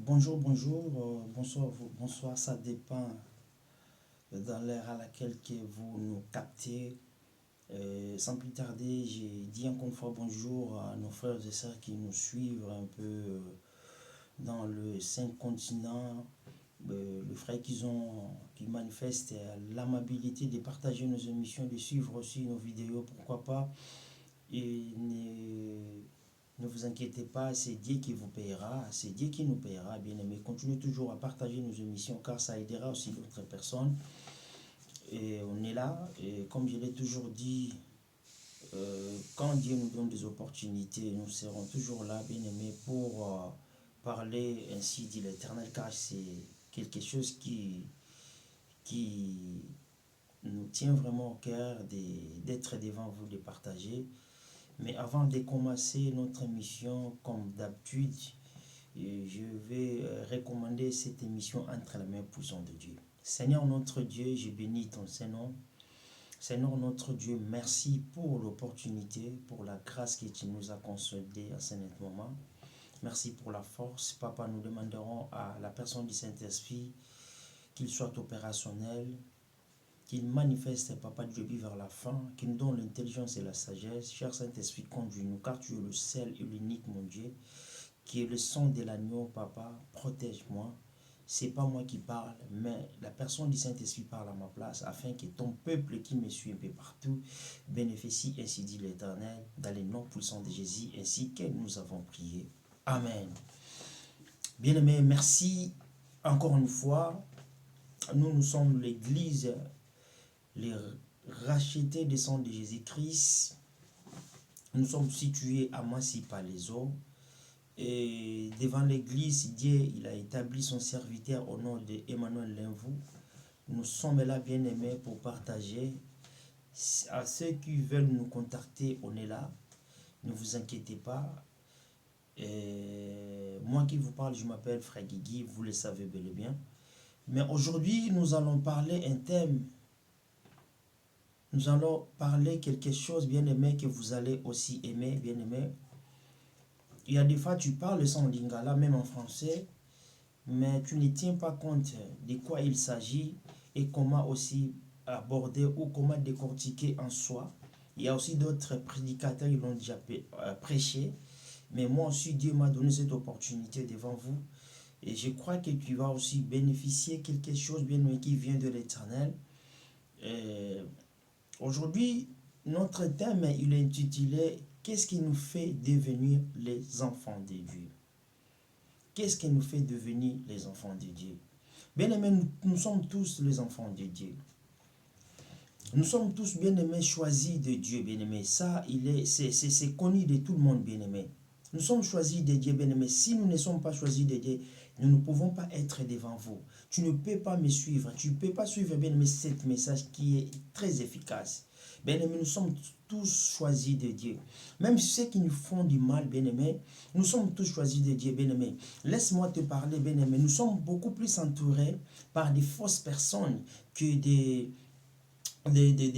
Bonjour, bonjour, bonsoir, bonsoir, ça dépend dans l'heure à laquelle que vous nous captez. Sans plus tarder, j'ai dit encore une fois bonjour à nos frères et sœurs qui nous suivent un peu dans le cinq continents. Le frère qui manifeste l'amabilité de partager nos émissions, de suivre aussi nos vidéos, pourquoi pas. Et ne vous inquiétez pas, c'est Dieu qui vous payera, c'est Dieu qui nous payera, bien aimé. Continuez toujours à partager nos émissions car ça aidera aussi d'autres personnes. Et on est là, et comme je l'ai toujours dit, quand Dieu nous donne des opportunités, nous serons toujours là, bien aimé, pour parler, ainsi dit l'Éternel, car c'est quelque chose qui nous tient vraiment au cœur d'être devant vous, de partager. Mais avant de commencer notre émission, comme d'habitude, je vais recommander cette émission entre les mains puissantes de Dieu. Seigneur notre Dieu, je bénis ton Saint-Nom. Seigneur notre Dieu, merci pour l'opportunité, pour la grâce que tu nous as concédée à ce moment. Merci pour la force. Papa, nous demanderons à la personne du Saint-Esprit qu'il soit opérationnel, qu'il manifeste, Papa Dieu, vers la fin, qu'il nous donne l'intelligence et la sagesse. Cher Saint-Esprit, conduis-nous, car tu es le seul et l'unique, mon Dieu, qui est le sang de l'agneau, Papa, protège-moi. C'est pas moi qui parle, mais la personne du Saint-Esprit parle à ma place, afin que ton peuple qui me suit un peu partout bénéficie, ainsi dit l'Éternel, dans les noms puissants de Jésus, ainsi que nous avons prié. Amen. Bien-aimés, merci encore une fois. Nous sommes l'Église, les rachetés des sangs de Jésus-Christ. Nous sommes situés à Massy-Palaiso. Et devant l'église, Dieu il a établi son serviteur au nom d'Emmanuel Linvou. Nous sommes là, bien aimés, pour partager. À ceux qui veulent nous contacter, on est là. Ne vous inquiétez pas. Moi qui vous parle, je m'appelle Frère Guigui, vous le savez bel et bien. Mais aujourd'hui, nous allons parler un thème. Nous allons parler quelque chose, bien aimé, que vous allez aussi aimer, bien aimé. Il y a des fois, tu parles sans lingala, même en français, mais tu ne tiens pas compte de quoi il s'agit et comment aussi aborder ou comment décortiquer en soi. Il y a aussi d'autres prédicateurs qui l'ont déjà prêché, mais moi aussi, Dieu m'a donné cette opportunité devant vous. Et je crois que tu vas aussi bénéficier de quelque chose bien qui vient de l'Éternel. Aujourd'hui, notre thème, il est intitulé « Qu'est-ce qui nous fait devenir les enfants de Dieu ?» Qu'est-ce qui nous fait devenir les enfants de Dieu? Bien aimés, nous sommes tous les enfants de Dieu. Nous sommes tous bien aimés, choisis de Dieu, bien aimés. Ça, c'est connu de tout le monde, bien aimé. Nous sommes choisis de Dieu, bien aimés. Si nous ne sommes pas choisis de Dieu, nous ne pouvons pas être devant vous. Tu ne peux pas me suivre. Tu ne peux pas suivre, bien aimé, ce message qui est très efficace. Bien aimé, nous sommes tous choisis de Dieu. Même ceux qui nous font du mal, bien aimé, nous sommes tous choisis de Dieu, bien aimé. Laisse-moi te parler, bien aimé. Nous sommes beaucoup plus entourés par des fausses personnes que des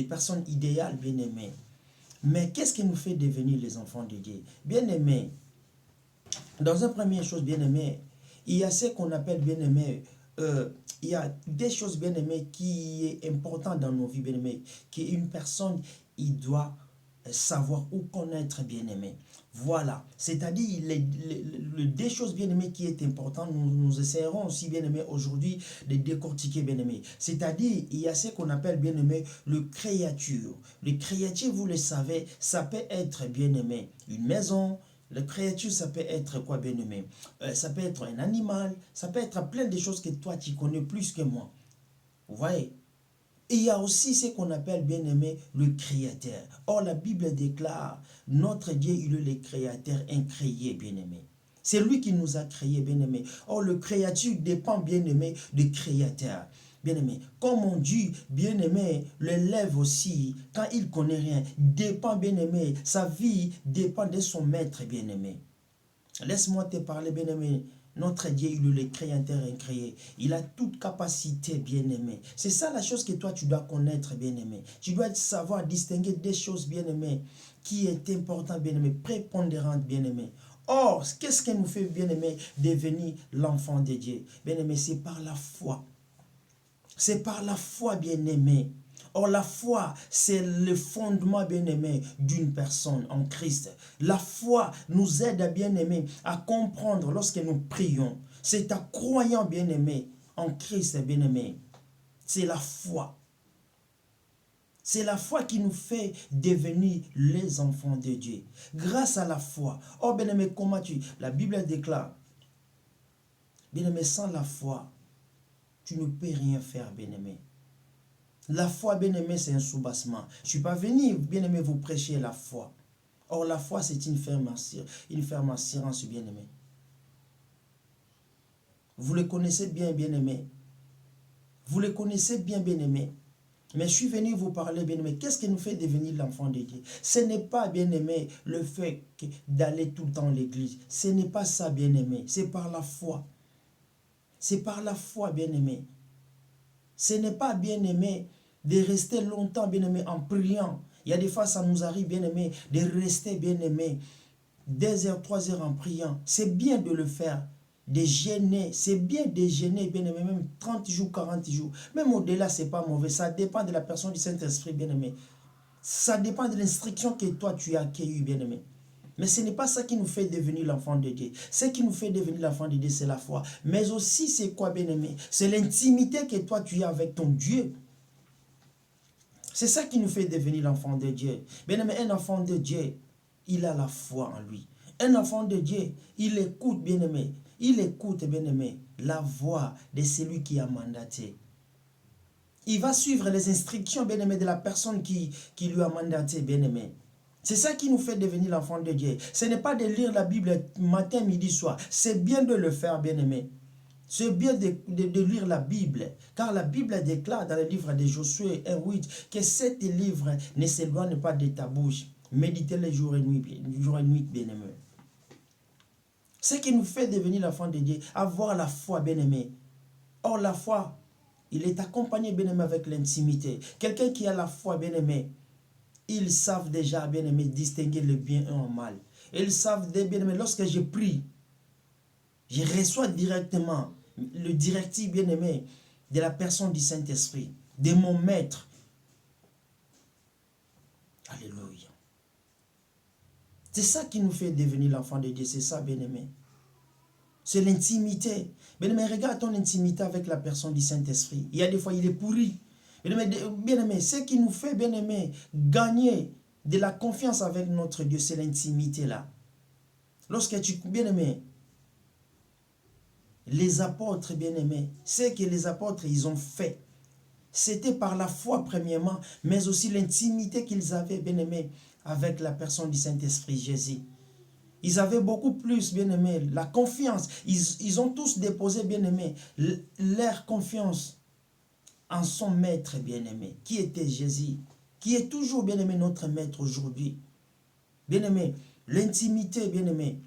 personnes idéales, bien aimées. Mais qu'est-ce qui nous fait devenir les enfants de Dieu? Bien aimé, dans une première chose, bien aimé, il y a ce qu'on appelle, bien aimé, il y a des choses, bien aimées, qui est important dans nos vies, bien aimées, qu'une personne, il doit savoir ou connaître, bien aimé. Voilà, c'est-à-dire les deux choses bien aimées qui est important, nous essaierons aussi bien aimé aujourd'hui de décortiquer bien aimé. C'est-à-dire il y a ce qu'on appelle bien aimé le créature. Le créature, vous le savez, ça peut être bien aimé une maison. Le créature, ça peut être quoi bien aimé? Ça peut être un animal, ça peut être plein de choses que toi tu connais plus que moi. Vous voyez? Et il y a aussi ce qu'on appelle, bien aimé, le créateur. Or, la Bible déclare, notre Dieu, il est le créateur incréé, bien aimé. C'est lui qui nous a créés, bien aimé. Or, le créature dépend, bien aimé, du créateur. Bien aimé, comme on dit, bien aimé, l'élève aussi, quand il connaît rien, dépend, bien aimé, sa vie dépend de son maître, bien aimé. Laisse-moi te parler, bien aimé. Notre Dieu, il est le créateur incréé. Il a toute capacité, bien-aimé. C'est ça la chose que toi, tu dois connaître, bien-aimé. Tu dois savoir distinguer des choses, bien-aimé, qui est important, bien-aimé, prépondérante, bien-aimé. Or, qu'est-ce qui nous fait, bien-aimé, devenir l'enfant de Dieu? Bien-aimé, c'est par la foi. C'est par la foi, bien-aimé. Or, la foi, c'est le fondement, bien-aimé, d'une personne en Christ. La foi nous aide, bien-aimé, à comprendre lorsque nous prions. C'est en croyant, bien-aimé, en Christ, bien-aimé. C'est la foi. C'est la foi qui nous fait devenir les enfants de Dieu. Grâce à la foi. Oh, bien-aimé, comment tu... La Bible déclare, bien-aimé, sans la foi, tu ne peux rien faire, bien-aimé. La foi, bien-aimé, c'est un soubassement. Je ne suis pas venu, bien-aimé, vous prêcher la foi. Or, la foi, c'est une ferme assurance, bien-aimé. Vous le connaissez bien, bien-aimé. Vous le connaissez bien, bien-aimé. Mais je suis venu vous parler, bien-aimé. Qu'est-ce qui nous fait devenir l'enfant de Dieu? Ce n'est pas, bien-aimé, le fait d'aller tout le temps à l'église. Ce n'est pas ça, bien-aimé. C'est par la foi. C'est par la foi, bien-aimé. Ce n'est pas, bien-aimé, de rester longtemps, bien-aimé, en priant. Il y a des fois, ça nous arrive, bien-aimé, de rester, bien-aimé, 2 heures, 3 heures en priant. C'est bien de le faire. De gêner, c'est bien de gêner, bien aimé, même 30 jours, 40 jours. Même au-delà, c'est pas mauvais. Ça dépend de la personne du Saint-Esprit, bien aimé. Ça dépend de l'instruction que toi tu as accueillie, bien aimé. Mais ce n'est pas ça qui nous fait devenir l'enfant de Dieu. Ce qui nous fait devenir l'enfant de Dieu, c'est la foi. Mais aussi, c'est quoi, bien aimé? C'est l'intimité que toi tu as avec ton Dieu. C'est ça qui nous fait devenir l'enfant de Dieu. Bien aimé, un enfant de Dieu, il a la foi en lui. Un enfant de Dieu, il écoute, bien aimé. Il écoute, bien aimé, la voix de celui qui a mandaté. Il va suivre les instructions, bien aimé, de la personne qui lui a mandaté, bien aimé. C'est ça qui nous fait devenir l'enfant de Dieu. Ce n'est pas de lire la Bible matin, midi, soir. C'est bien de le faire, bien aimé. C'est bien de lire la Bible, car la Bible déclare dans le livre de Josué 1:8 que cet livre ne s'éloigne pas de ta bouche. Méditez-le jour et nuit, bien aimé. Ce qui nous fait devenir l'enfant de Dieu, avoir la foi, bien aimé. Or, la foi, il est accompagné, bien aimé, avec l'intimité. Quelqu'un qui a la foi, bien aimé, ils savent déjà, bien aimé, distinguer le bien et le mal. Ils savent, bien aimé, lorsque je prie, je reçois directement le directif, bien aimé, de la personne du Saint-Esprit, de mon maître. Alléluia. C'est ça qui nous fait devenir l'enfant de Dieu, c'est ça, bien aimé. C'est l'intimité. Bien aimé, regarde ton intimité avec la personne du Saint-Esprit. Il y a des fois, il est pourri. Bien aimé, ce qui nous fait, bien aimé, gagner de la confiance avec notre Dieu, c'est l'intimité là. Lorsque tu, bien aimé, les apôtres, bien aimés, ce que les apôtres, ils ont fait, c'était par la foi premièrement, mais aussi l'intimité qu'ils avaient, bien aimé, avec la personne du Saint-Esprit, Jésus. Ils avaient beaucoup plus, bien aimé, la confiance. Ils ont tous déposé, bien aimé, leur confiance en son maître, bien aimé, qui était Jésus, qui est toujours, bien aimé, notre maître aujourd'hui. Bien aimé, l'intimité, bien aimé,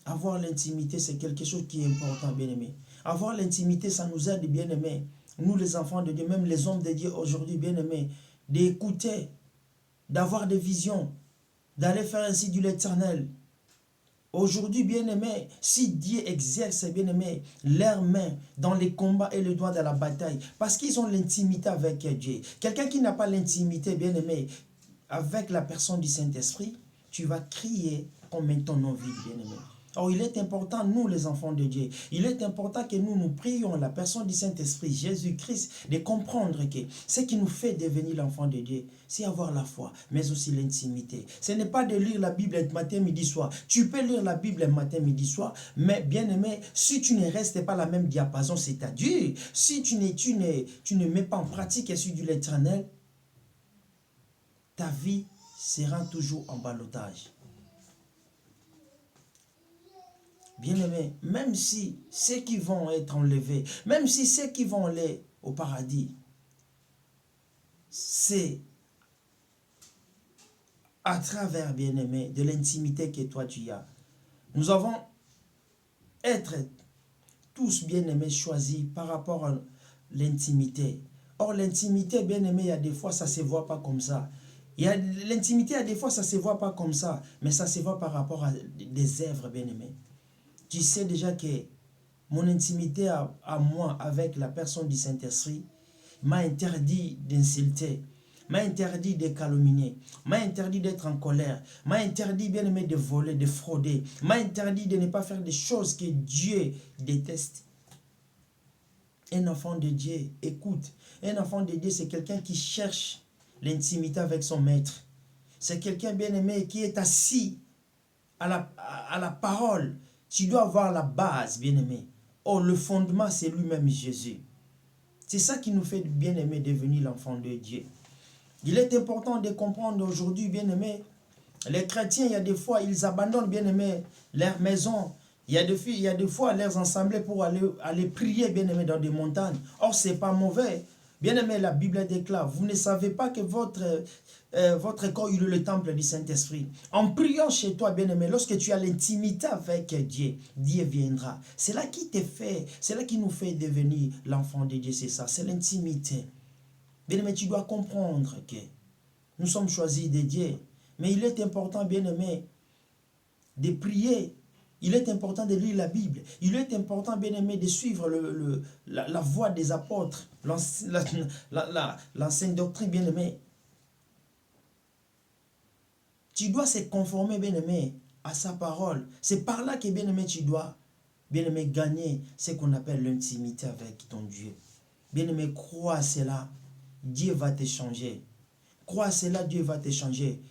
avoir l'intimité, c'est quelque chose qui est important, bien aimé. Avoir l'intimité, ça nous aide, bien aimé. Nous, les enfants de Dieu, même les hommes de Dieu aujourd'hui, bien aimé, d'écouter, d'avoir des visions, d'aller faire ainsi de l'Éternel. Aujourd'hui, bien aimé, si Dieu exerce, bien aimé, leurs mains dans les combats et le doigt de la bataille, parce qu'ils ont l'intimité avec Dieu. Quelqu'un qui n'a pas l'intimité, bien aimé, avec la personne du Saint-Esprit, tu vas crier comme un ton vide, bien aimé. Or, il est important, nous les enfants de Dieu, il est important que nous prions la personne du Saint-Esprit, Jésus-Christ, de comprendre que ce qui nous fait devenir l'enfant de Dieu, c'est avoir la foi, mais aussi l'intimité. Ce n'est pas de lire la Bible matin, midi, soir. Tu peux lire la Bible matin, midi, soir, mais bien aimé, si tu ne restes pas la même diapason, c'est-à-dire, si tu ne mets pas en pratique et sur l'Éternel, ta vie sera toujours en ballottage. Bien-aimés, même si ceux qui vont être enlevés, même si ceux qui vont aller au paradis, c'est à travers, bien-aimé, de l'intimité que toi tu as. Nous avons être tous, bien-aimés, choisis par rapport à l'intimité. Or, l'intimité, bien-aimé, il y a des fois, ça ne se voit pas comme ça. L'intimité, des fois, ça ne se voit pas comme ça, mais ça se voit par rapport à des œuvres, bien-aimés. Tu sais déjà que mon intimité à moi avec la personne du Saint-Esprit m'a interdit d'insulter, m'a interdit de calomnier, m'a interdit d'être en colère, m'a interdit, bien-aimé, de voler, de frauder, m'a interdit de ne pas faire des choses que Dieu déteste. Un enfant de Dieu, écoute, un enfant de Dieu, c'est quelqu'un qui cherche l'intimité avec son maître. C'est quelqu'un, bien-aimé, qui est assis à la parole. Tu dois avoir la base, bien-aimé. Oh, le fondement, c'est lui-même Jésus. C'est ça qui nous fait, bien-aimé, devenir l'enfant de Dieu. Il est important de comprendre aujourd'hui, bien-aimé, les chrétiens, il y a des fois, ils abandonnent, bien-aimé, leur maison. Il y a des fois leurs assemblées pour aller prier, bien-aimé, dans des montagnes. Or, ce n'est pas mauvais. Bien-aimé, la Bible déclare, vous ne savez pas que votre corps, il est le temple du Saint-Esprit. En priant chez toi, bien-aimé, lorsque tu as l'intimité avec Dieu, Dieu viendra. C'est là qui te fait, c'est là qui nous fait devenir l'enfant de Dieu, c'est ça, c'est l'intimité. Bien-aimé, tu dois comprendre que nous sommes choisis de Dieu. Mais il est important, bien-aimé, de prier. Il est important de lire la Bible. Il est important, bien-aimé, de suivre la voie des apôtres, l'ancienne doctrine, bien-aimé. Tu dois se conformer, bien-aimé, à sa parole. C'est par là que, bien-aimé, tu dois, bien-aimé, gagner ce qu'on appelle l'intimité avec ton Dieu. Bien-aimé, crois cela, Dieu va te changer. Crois cela, Dieu va te changer.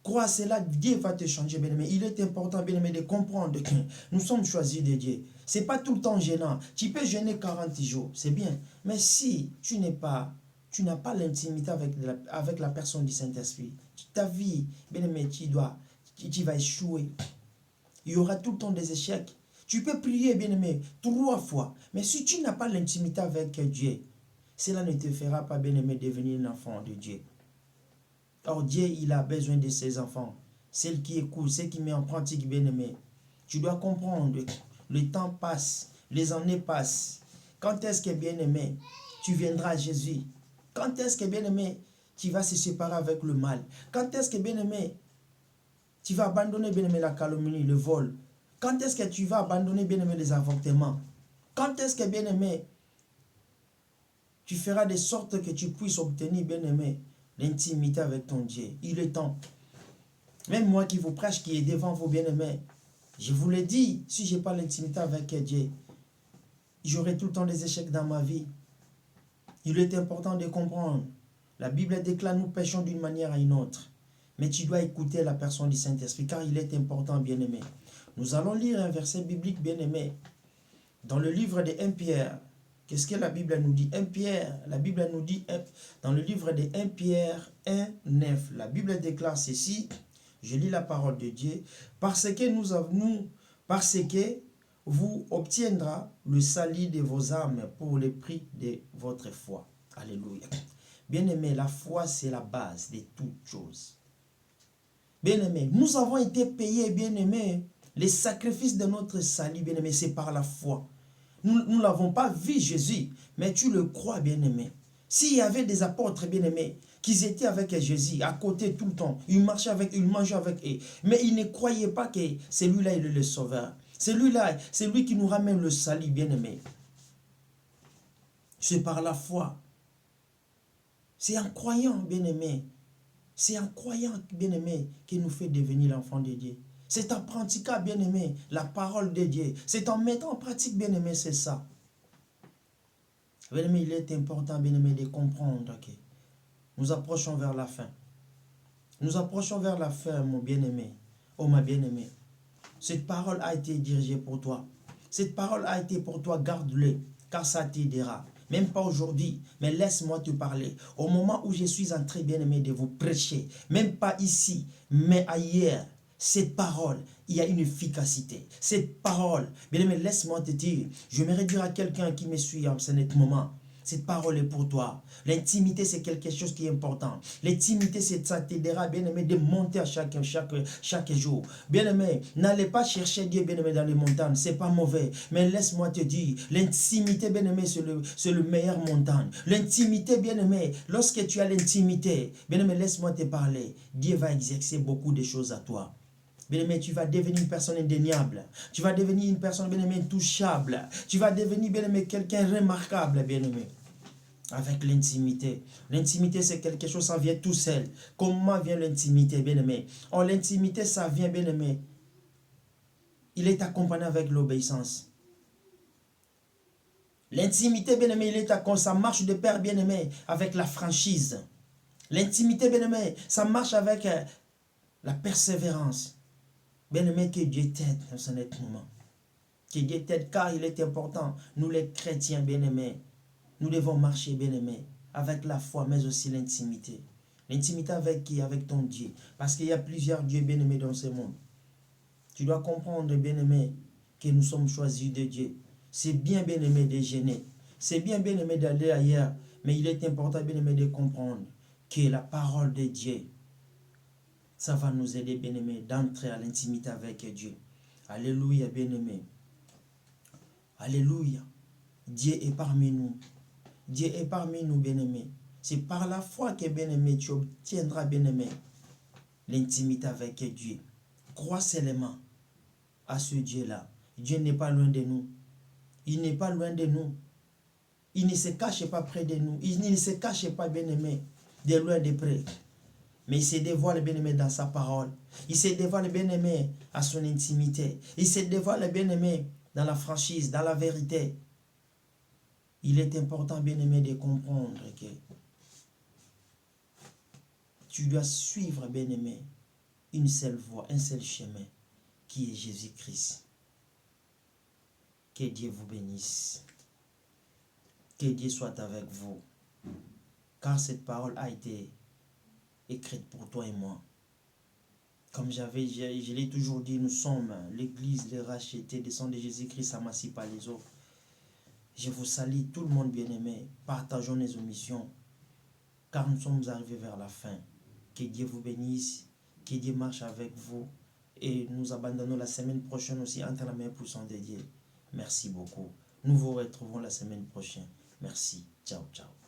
Crois cela, Dieu va te changer, bien-aimé. Il est important, bien-aimé, de comprendre que nous sommes choisis de Dieu. Ce n'est pas tout le temps gênant. Tu peux jeûner 40 jours, c'est bien. Mais si tu n'as pas l'intimité avec la personne du Saint-Esprit, ta vie, bien-aimé, tu vas échouer. Il y aura tout le temps des échecs. Tu peux prier, bien-aimé, 3 fois. Mais si tu n'as pas l'intimité avec Dieu, cela ne te fera pas, bien-aimé, devenir un enfant de Dieu. Or, Dieu, il a besoin de ses enfants. Celles qui écoutent, celles qui mettent en pratique, bien-aimé. Tu dois comprendre, le temps passe, les années passent. Quand est-ce que, bien-aimé, tu viendras à Jésus? Quand est-ce que, bien-aimé, tu vas se séparer avec le mal? Quand est-ce que, bien-aimé, tu vas abandonner, bien-aimé, la calomnie, le vol? Quand est-ce que tu vas abandonner, bien-aimé, les avortements? Quand est-ce que, bien-aimé, tu feras de sorte que tu puisses obtenir, bien-aimé, l'intimité avec ton Dieu? Il est temps. Même moi qui vous prêche, qui est devant vous, bien-aimés, je vous l'ai dit, si je n'ai pas l'intimité avec Dieu, j'aurai tout le temps des échecs dans ma vie. Il est important de comprendre. La Bible déclare, nous péchons d'une manière à une autre. Mais tu dois écouter la personne du Saint-Esprit, car il est important, bien-aimé. Nous allons lire un verset biblique, bien-aimé, dans le livre de 1 Pierre. Qu'est-ce que la Bible nous dit? 1 Pierre, la Bible nous dit, dans le livre de 1 Pierre 1, 9, la Bible déclare ceci, je lis la parole de Dieu, parce que vous obtiendra le salut de vos âmes pour le prix de votre foi. Alléluia. Bien-aimé, la foi, c'est la base de toutes choses. Bien-aimé, nous avons été payés, bien-aimé, les sacrifices de notre salut, bien-aimé, c'est par la foi. Nous ne l'avons pas vu, Jésus, mais tu le crois, bien-aimé. S'il y avait des apôtres, bien-aimés, qui étaient avec Jésus, à côté tout le temps, ils marchaient avec eux, ils mangeaient avec eux, mais ils ne croyaient pas que celui-là, il est le sauveur. Celui-là, c'est lui qui nous ramène le salut, bien-aimé. C'est par la foi. C'est en croyant, bien-aimé. C'est en croyant, bien-aimé, qu'il nous fait devenir l'enfant de Dieu. C'est en pratiquant, bien-aimé, la parole de Dieu. C'est en mettant en pratique, bien-aimé, c'est ça. Bien-aimé, il est important, bien-aimé, de comprendre que nous approchons vers la fin. Nous approchons vers la fin, mon bien-aimé. Oh, ma bien-aimée. Cette parole a été dirigée pour toi. Cette parole a été pour toi, garde-le, car ça t'aidera. Même pas aujourd'hui, mais laisse-moi te parler. Au moment où je suis en train, bien-aimé, de vous prêcher, même pas ici, mais ailleurs, cette parole, il y a une efficacité. Cette parole, bien-aimé, laisse-moi te dire, j'aimerais dire à quelqu'un qui me suit en ce moment, Cette parole est pour toi. L'intimité, c'est quelque chose qui est important. L'intimité, ça t'aidera, bien-aimé, de monter à chaque jour. Bien-aimé, n'allez pas chercher Dieu, bien-aimé, dans les montagnes. C'est pas mauvais. Mais laisse-moi te dire, l'intimité, bien-aimé, c'est le meilleur montagne. L'intimité, bien-aimé, lorsque tu as l'intimité, bien-aimé, laisse-moi te parler. Dieu va exercer beaucoup de choses à toi. Bien-aimé, tu vas devenir une personne indéniable. Tu vas devenir une personne, bien-aimé, intouchable. Tu vas devenir, bien-aimé, quelqu'un remarquable, bien-aimé. Avec l'intimité. L'intimité, c'est quelque chose, ça vient tout seul. Comment vient l'intimité, bien-aimé? Oh, l'intimité, ça vient, bien-aimé. Il est accompagné avec l'obéissance. L'intimité, bien-aimé, il est accompagné, ça marche de pair, bien-aimé, avec la franchise. L'intimité, bien-aimé, ça marche avec la persévérance. Bien-aimé, que Dieu t'aide dans ce moment. Que Dieu t'aide, car il est important. Nous les chrétiens, bien-aimés, nous devons marcher, bien-aimés, avec la foi, mais aussi l'intimité. L'intimité avec qui? Avec ton Dieu. Parce qu'il y a plusieurs dieux, bien-aimés, dans ce monde. Tu dois comprendre, bien-aimé, que nous sommes choisis de Dieu. C'est bien, bien-aimé, de gêner. C'est bien, bien-aimé, d'aller ailleurs. Mais il est important, bien-aimé, de comprendre que la parole de Dieu, ça va nous aider, bien-aimé, d'entrer à l'intimité avec Dieu. Alléluia, bien-aimé. Alléluia. Dieu est parmi nous. Dieu est parmi nous, bien-aimé. C'est par la foi que, bien-aimé, tu obtiendras, bien-aimé, l'intimité avec Dieu. Crois seulement à ce Dieu-là. Dieu n'est pas loin de nous. Il n'est pas loin de nous. Il ne se cache pas près de nous. Il ne se cache pas, bien-aimé, de loin de près. Mais il se dévoile, bien-aimé, dans sa parole. Il se dévoile, bien-aimé, à son intimité. Il se dévoile, bien-aimé, dans la franchise, dans la vérité. Il est important, bien-aimé, de comprendre que tu dois suivre, bien-aimé, une seule voie, un seul chemin, qui est Jésus-Christ. Que Dieu vous bénisse. Que Dieu soit avec vous. Car cette parole a été écrite pour toi et moi. Comme je l'ai toujours dit, nous sommes l'église, les rachetés, des sangs de Jésus-Christ amassés par les autres. Je vous salue tout le monde bien-aimé. Partageons les émissions. Car nous sommes arrivés vers la fin. Que Dieu vous bénisse. Que Dieu marche avec vous. Et nous abandonnons la semaine prochaine aussi entre la main puissante de Dieu. Merci beaucoup. Nous vous retrouvons la semaine prochaine. Merci. Ciao, ciao.